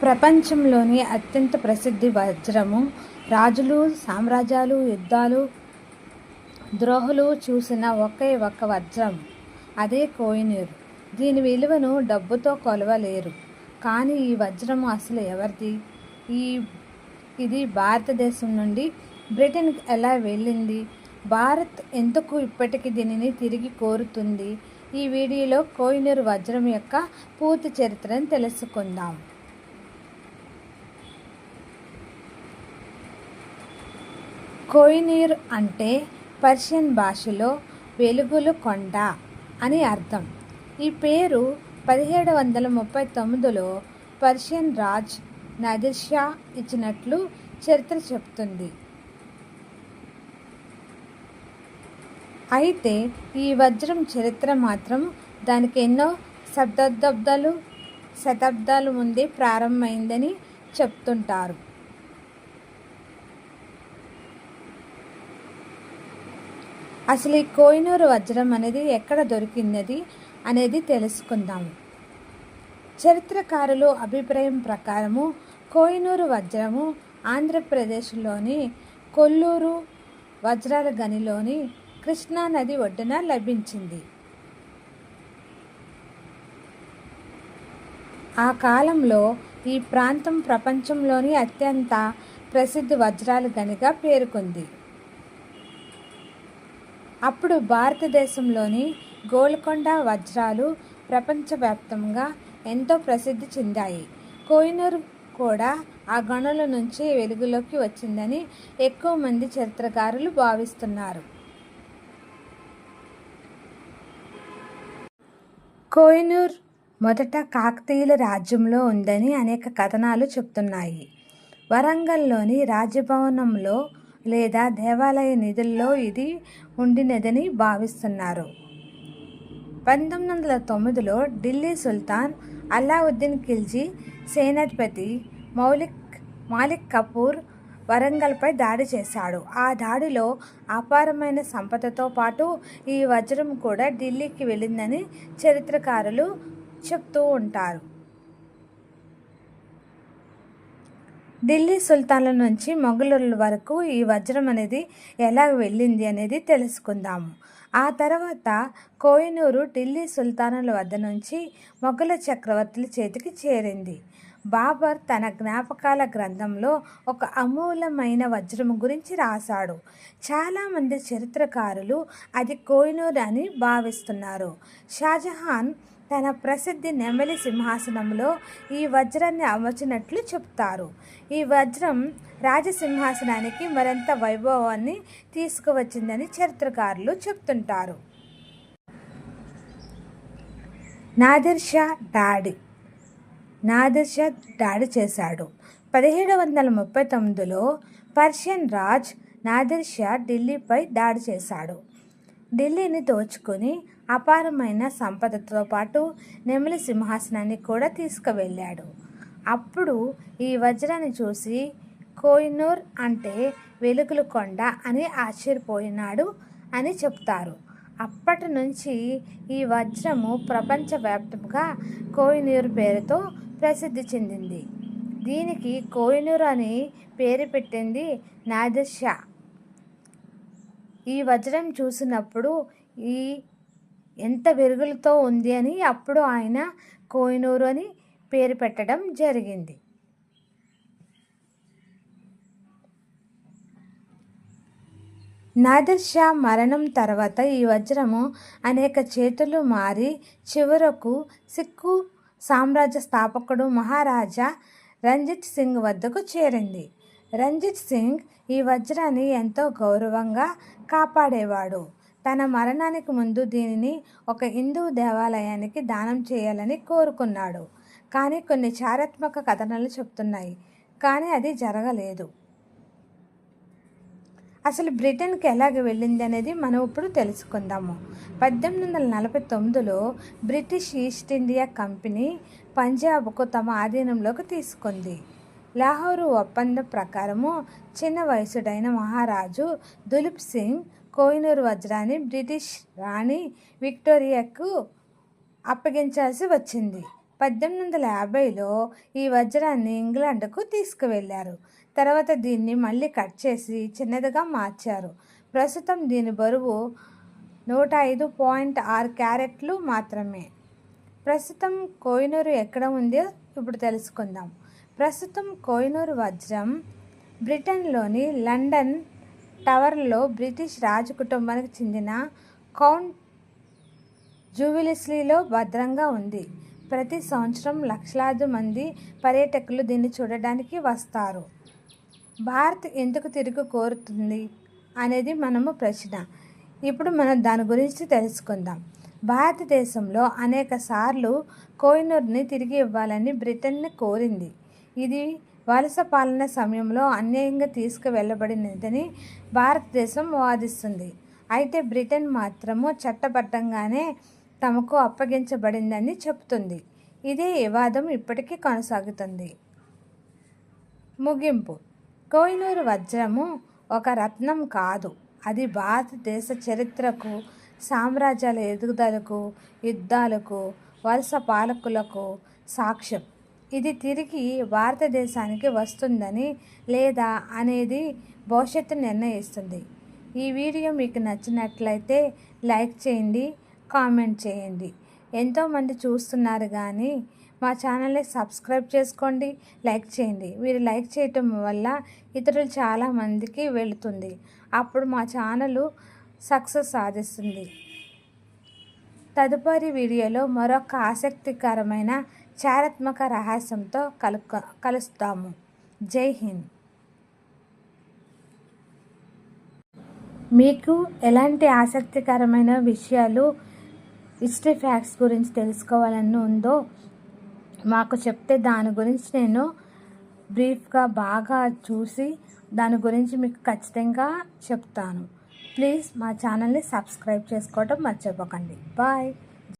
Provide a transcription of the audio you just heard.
ప్రపంచంలోని అత్యంత ప్రసిద్ధ వజ్రము. రాజులు, సామ్రాజ్యాలు, యుద్ధాలు, ద్రోహులు చూసిన ఒకే ఒక్క వజ్రం. అదే కోహినూర్. దీని విలువను డబ్బుతో కొలవలేరు. కానీ ఈ వజ్రము అసలు ఎవరిది? ఇది భారతదేశం నుండి బ్రిటన్కి ఎలా వెళ్ళింది? భారత్ ఎందుకు ఇప్పటికీ దీనిని తిరిగి కోరుతుంది? ఈ వీడియోలో కోహినూర్ వజ్రం యొక్క పూర్తి చరిత్రను తెలుసుకుందాం. కోహినూర్ అంటే పర్షియన్ భాషలో వెలుగుల కొండ అని అర్థం. ఈ పేరు 1739లో పర్షియన్ రాజ్ నాదిర్ షా ఇచ్చినట్లు చరిత్ర చెబుతుంది. అయితే ఈ వజ్రం చరిత్ర మాత్రం దానికి ఎన్నో శతాబ్దాల ముందే ప్రారంభమైందని చెప్తుంటారు. అసలు ఈ కోహినూర్ వజ్రం అనేది ఎక్కడ దొరికింది అనేది తెలుసుకుందాము. చరిత్రకారుల అభిప్రాయం ప్రకారము కోహినూర్ వజ్రము ఆంధ్రప్రదేశ్లోని కొల్లూరు వజ్రాల గనిలోని కృష్ణా నది ఒడ్డున లభించింది. ఆ కాలంలో ఈ ప్రాంతం ప్రపంచంలోని అత్యంత ప్రసిద్ధ వజ్రాల గనిగా పేరుకుంది. అప్పుడు భారతదేశంలోని గోల్కొండ వజ్రాలు ప్రపంచవ్యాప్తంగా ఎంతో ప్రసిద్ధి చెందాయి. కోహినూర్ కూడా ఆ గనుల నుంచి వెలుగులోకి వచ్చిందని ఎక్కువ మంది చరిత్రకారులు భావిస్తున్నారు. కోహినూర్ మొదట కాకతీయుల రాజ్యంలో ఉందని అనేక కథనాలు చెప్తున్నాయి. వరంగల్లోని రాజభవనంలో లేదా దేవాలయ నిధుల్లో ఇది ఉండినదని భావిస్తున్నారు. 1909లో ఢిల్లీ సుల్తాన్ అలావుద్దీన్ ఖిల్జీ సేనాధిపతి మాలిక్ కఫూర్ వరంగల్పై దాడి చేశాడు. ఆ దాడిలో అపారమైన సంపదతో పాటు ఈ వజ్రం కూడా ఢిల్లీకి వెళ్ళిందని చరిత్రకారులు చెప్తూ ఉంటారు. ఢిల్లీ సుల్తాన్ల నుంచి మొఘలుల వరకు ఈ వజ్రం అనేది ఎలా వెళ్ళింది అనేది తెలుసుకుందాము. ఆ తర్వాత కోహినూరు ఢిల్లీ సుల్తానుల వద్ద నుంచి మొఘల చక్రవర్తుల చేతికి చేరింది. బాబర్ తన జ్ఞాపకాల గ్రంథంలో ఒక అమూల్యమైన వజ్రం గురించి రాశాడు. చాలామంది చరిత్రకారులు అది కోహినూర్ అని భావిస్తున్నారు. షాజహాన్ తన ప్రసిద్ధ నెమలి సింహాసనంలో ఈ వజ్రాన్ని అమర్చినట్లు చెప్తారు. ఈ వజ్రం రాజసింహాసనానికి మరింత వైభవాన్ని తీసుకువచ్చిందని చరిత్రకారులు చెప్తుంటారు. నాదిర్ షా దాడి చేశాడు. 1739లో పర్షియన్ రాజ్ నాదిర్ షా ఢిల్లీపై దాడి చేశాడు. ఢిల్లీని దోచుకుని అపారమైన సంపదతో పాటు నెమలి సింహాసనాన్ని కూడా తీసుకువెళ్ళాడు. అప్పుడు ఈ వజ్రాన్ని చూసి కోహినూర్ అంటే వెలుగుల కొండ అని ఆశ్చర్యపోయినాడు అని చెప్తారు. అప్పటి నుంచి ఈ వజ్రము ప్రపంచవ్యాప్తంగా కోహినూర్ పేరుతో ప్రసిద్ధి చెందింది. దీనికి కోహినూర్ అని పేరు పెట్టింది నాదిర్ షా. ఈ వజ్రం చూసినప్పుడు ఎంత వెలుగులతో ఉంది అని అప్పుడు ఆయన కోహినూర్ అని పేరు పెట్టడం జరిగింది. నాదిర్ షా మరణం తర్వాత ఈ వజ్రము అనేక చేతులు మారి చివరకు సిక్కు సామ్రాజ్య స్థాపకుడు మహారాజా రంజిత్ సింగ్ వద్దకు చేరింది. రంజిత్ సింగ్ ఈ వజ్రాన్ని ఎంతో గౌరవంగా కాపాడేవాడు. తన మరణానికి ముందు దీనిని ఒక హిందూ దేవాలయానికి దానం చేయాలని కోరుకున్నాడు. కానీ కొన్ని చారిత్రక కథనాలు చెప్తున్నాయి, కానీ అది జరగలేదు. అసలు బ్రిటన్కి ఎలాగ వెళ్ళింది అనేది మనం ఇప్పుడు తెలుసుకుందాము. 1849లో బ్రిటిష్ ఈస్ట్ ఇండియా కంపెనీ పంజాబ్కు తమ ఆధీనంలోకి తీసుకుంది. లాహోరు ఒప్పందం ప్రకారము చిన్న వయసుడైన మహారాజు దులీప్ సింగ్ కోహినూర్ వజ్రాన్ని బ్రిటిష్ రాణి విక్టోరియాకు అప్పగించాల్సి వచ్చింది. 1850లో ఈ వజ్రాన్ని ఇంగ్లాండ్కు తీసుకువెళ్ళారు. తర్వాత దీన్ని మళ్ళీ కట్ చేసి చిన్నదిగా మార్చారు. ప్రస్తుతం దీని బరువు 105.6 క్యారెట్లు మాత్రమే. ప్రస్తుతం కోహినూరు ఎక్కడ ఉందో ఇప్పుడు తెలుసుకుందాం. ప్రస్తుతం కోహినూరు వజ్రం బ్రిటన్లోని లండన్ టవర్లో బ్రిటిష్ రాజ కుటుంబానికి చెందిన కౌంట్ జూవిలిస్లీలో భద్రంగా ఉంది. ప్రతి సంవత్సరం లక్షలాది మంది పర్యాటకులు దీన్ని చూడడానికి వస్తారు. భారత్ ఎందుకు తిరిగి కోరుతుంది అనేది మనము ప్రశ్న. ఇప్పుడు మనం దాని గురించి తెలుసుకుందాం. భారతదేశంలో అనేక సార్లు కోహినూర్ని తిరిగి ఇవ్వాలని బ్రిటన్ని కోరింది. ఇది వలస పాలన సమయంలో అన్యాయంగా తీసుకువెళ్ళబడినదని భారతదేశం వాదిస్తుంది. అయితే బ్రిటన్ మాత్రము చట్టబద్ధంగానే తమకు అప్పగించబడిందని చెబుతుంది. ఇదే వివాదం ఇప్పటికీ కొనసాగుతుంది. ముగింపు. కోహినూరు వజ్రము ఒక రత్నం కాదు. అది భారతదేశ చరిత్రకు, సామ్రాజ్యాల ఎదుగుదలకు, యుద్ధాలకు, వలస పాలకులకు సాక్ష్యం. ఇది తిరిగి భారతదేశానికి వస్తుందని లేదా అనేది భవిష్యత్తు నిర్ణయిస్తుంది. ఈ వీడియో మీకు నచ్చినట్లయితే లైక్ చేయండి, కామెంట్ చేయండి. ఎంతోమంది చూస్తున్నారు కానీ మా ఛానల్ని సబ్స్క్రైబ్ చేసుకోండి, లైక్ చేయండి. మీరు లైక్ చేయటం వల్ల ఇతరులు చాలామందికి వెళుతుంది. అప్పుడు మా ఛానల్ సక్సెస్ సాధిస్తుంది. తదుపరి వీడియోలో మరొక ఆసక్తికరమైన చారిత్రక రహస్యంతో కలుస్తాము. జై హింద్. మీకు ఎలాంటి ఆసక్తికరమైన విషయాలు, హిస్టరీ ఫ్యాక్ట్స్ గురించి తెలుసుకోవాలని ఉందో మాకు చెప్తే దాని గురించి నేను బ్రీఫ్గా బాగా చూసి దాని గురించి మీకు ఖచ్చితంగా చెప్తాను. ప్లీజ్ మా ఛానల్ని సబ్స్క్రైబ్ చేసుకోవడం మర్చిపోకండి. బాయ్.